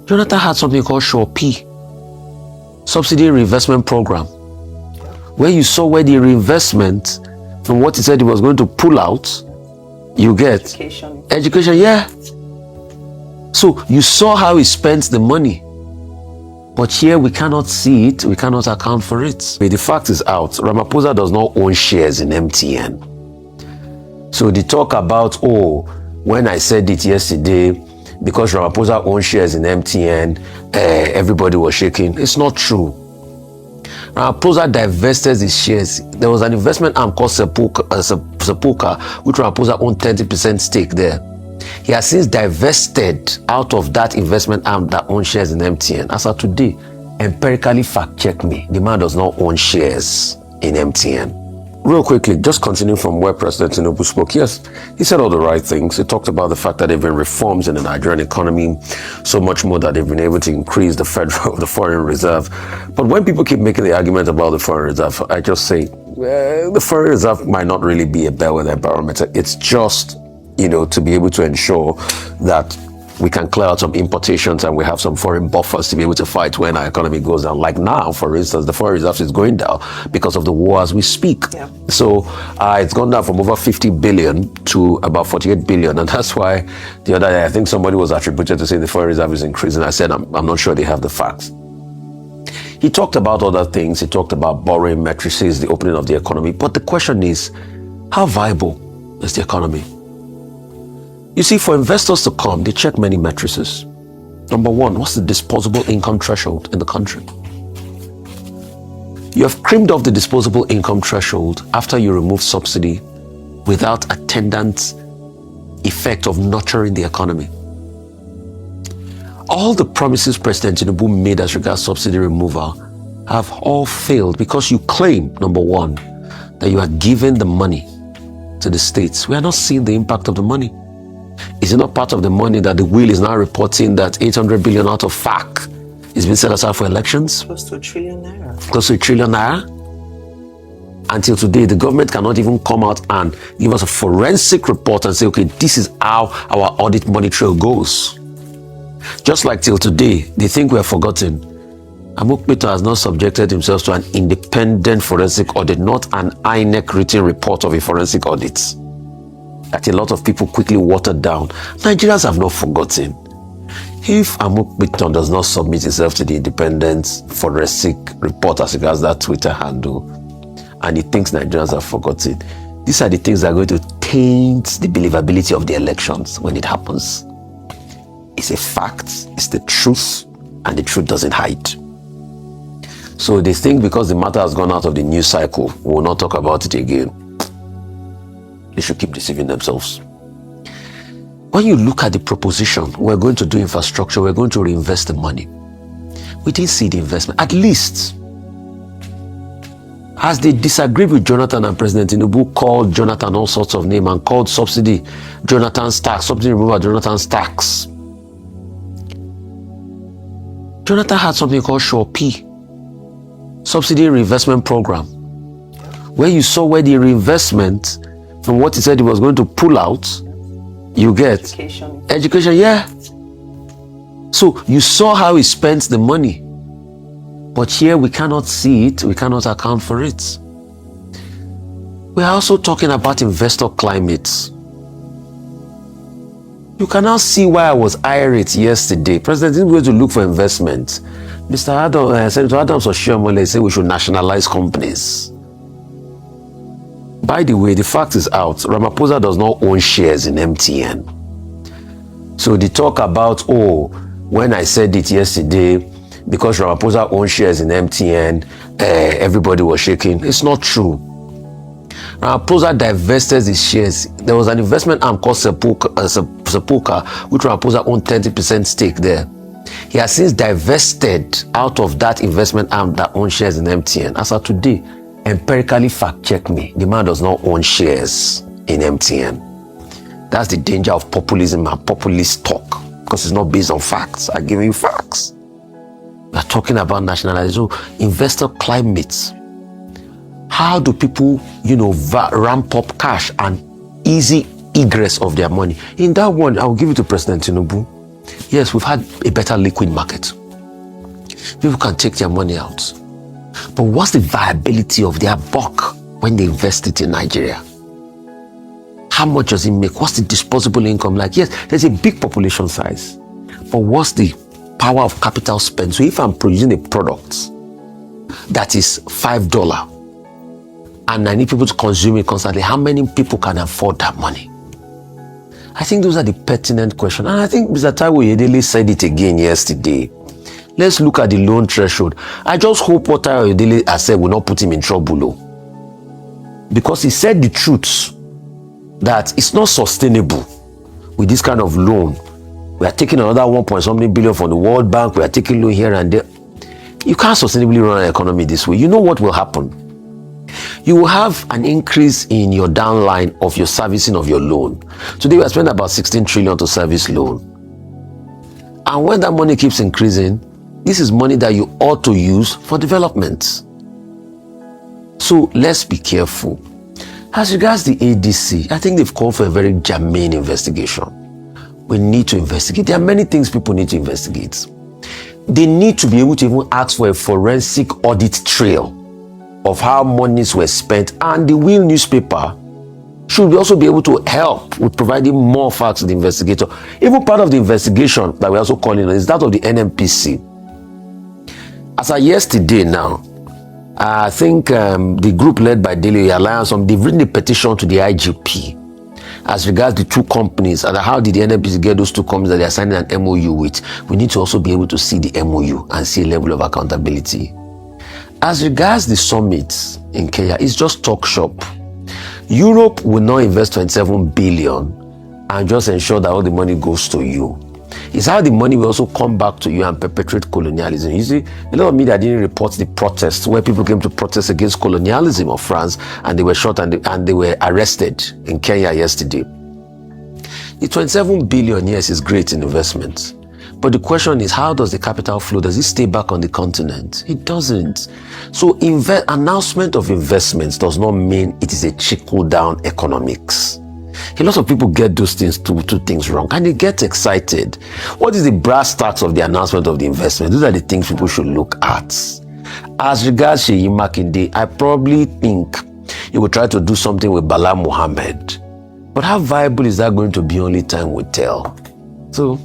Jonathan had something called P, Subsidy Reinvestment Program, where you saw where the reinvestment from what he said he was going to pull out, you get education, yeah. So you saw how he spent the money, but here we cannot see it, we cannot account for it. The fact is out, Ramaphosa does not own shares in MTN. So the talk about, oh, when I said it yesterday, because Ramaphosa owns shares in MTN, everybody was shaking. It's not true. Ramaphosa divested his shares. There was an investment arm called Sepulka, which Ramaphosa owned 30% stake there. He has since divested out of that investment arm that owns shares in MTN. As of today, empirically fact-check me, the man does not own shares in MTN. Real quickly, just continuing from where President Tinubu spoke, yes, he said all the right things. He talked about the fact that there have been reforms in the Nigerian economy, so much more that they've been able to increase the foreign reserve. But when people keep making the argument about the foreign reserve, I just say, the foreign reserve might not really be a bellwether barometer. It's just, to be able to ensure that we can clear out some importations and we have some foreign buffers to be able to fight when our economy goes down. Like now, for instance, the foreign reserve is going down because of the war as we speak. Yeah. So it's gone down from over 50 billion to about 48 billion. And that's why the other day, I think somebody was attributed to say the foreign reserve is increasing. I said, I'm not sure they have the facts. He talked about other things. He talked about borrowing matrices, the opening of the economy. But the question is, how viable is the economy? You see, for investors to come, they check many matrices. Number one, what's the disposable income threshold in the country? You have creamed off the disposable income threshold after you remove subsidy without attendant effect of nurturing the economy. All the promises President Tinubu made as regards subsidy removal have all failed because you claim, number one, that you are giving the money to the states. We are not seeing the impact of the money. Is it not part of the money that the wheel is now reporting that 800 billion out of FAC is being set aside for elections? Close to 1 trillion naira. Close to 1 trillion naira. Until today, the government cannot even come out and give us a forensic report and say, okay, this is how our audit money trail goes. Just like till today, they think we have forgotten. Amukpito has not subjected himself to an independent forensic audit, not an INEC written report of a forensic audit that a lot of people quickly watered down. Nigerians have not forgotten. If Amukpito does not submit himself to the independent forensic report as regards that Twitter handle, and he thinks Nigerians have forgotten, these are the things that are going to taint the believability of the elections when it happens. It's a fact, it's the truth, and the truth doesn't hide. So they think because the matter has gone out of the news cycle, we will not talk about it again. They should keep deceiving themselves. When you look at the proposition, we're going to do infrastructure, we're going to reinvest the money. We didn't see the investment. At least, as they disagreed with Jonathan and President Tinubu called Jonathan all sorts of names and called subsidy Jonathan's tax, subsidy removal Jonathan's tax. Jonathan had something called P, Subsidy Reinvestment Program, where you saw where the reinvestment from what he said he was going to pull out, you get education, yeah. So you saw how he spent the money, but here we cannot see it, we cannot account for it. We are also talking about investor climates. You can now see why I was irate yesterday. President is going to look for investment. Senator Adams Oshiomhole said we should nationalize companies. By the way, the fact is out. Ramaphosa does not own shares in MTN. So the talk about, oh, when I said it yesterday, because Ramaphosa owns shares in MTN, everybody was shaking. It's not true. Ramaphosa divested his shares. There was an investment arm called Sepulka, which Ramaphosa owned 30% stake there. He has since divested out of that investment arm that owns shares in MTN. As of today, empirically fact-check me, the man does not own shares in MTN. That's the danger of populism and populist talk, because it's not based on facts. I give you facts. We're talking about nationalization, investor climates. How do people, ramp up cash and easy egress of their money? In that one, I'll give it to President Tinubu. Yes, we've had a better liquid market. People can take their money out. But what's the viability of their buck when they invest it in Nigeria? How much does it make? What's the disposable income like? Yes, there's a big population size. But what's the power of capital spend? So if I'm producing a product that is $5 and I need people to consume it constantly, how many people can afford that money? I think those are the pertinent questions. And I think Mr. Taiwo Oyedele said it again yesterday. Let's look at the loan threshold. I just hope what Taiwo Oyedele has said will not put him in trouble. Because he said the truth that it's not sustainable with this kind of loan. We are taking another 1.something billion from the World Bank. We are taking loan here and there. You can't sustainably run an economy this way. You know what will happen? You will have an increase in your downline of your servicing of your loan. Today we are spending about 16 trillion to service loan. And when that money keeps increasing, this is money that you ought to use for development. So let's be careful. As regards the ADC, I think they've called for a very germane investigation. We need to investigate. There are many things people need to investigate. They need to be able to even ask for a forensic audit trail of how monies were spent, and the Will newspaper should also be able to help with providing more facts to the investigator. Even part of the investigation that we're also calling on is that of the NNPC. As of yesterday now, I think the group led by Daily Alliance, they've written a petition to the IGP as regards the two companies and how did the NNPC get those two companies that they are signing an MOU with. We need to also be able to see the MOU and see a level of accountability. As regards the summit in Kenya, it's just talk shop. Europe will not invest 27 billion and just ensure that all the money goes to you. It's how the money will also come back to you and perpetuate colonialism. You see, a lot of media didn't report the protests where people came to protest against colonialism of France and they were shot and they were arrested in Kenya yesterday. The 27 billion, yes, is great in investment. But the question is, how does the capital flow? Does it stay back on the continent? It doesn't. So announcement of investments does not mean it is a trickle-down economics. A lot of people get those two things wrong and they get excited. What is the brass tacks of the announcement of the investment? Those are the things people should look at. As regards Seyi Makinde, I probably think he will try to do something with Bala Mohammed. But how viable is that going to be? Only time will tell. So,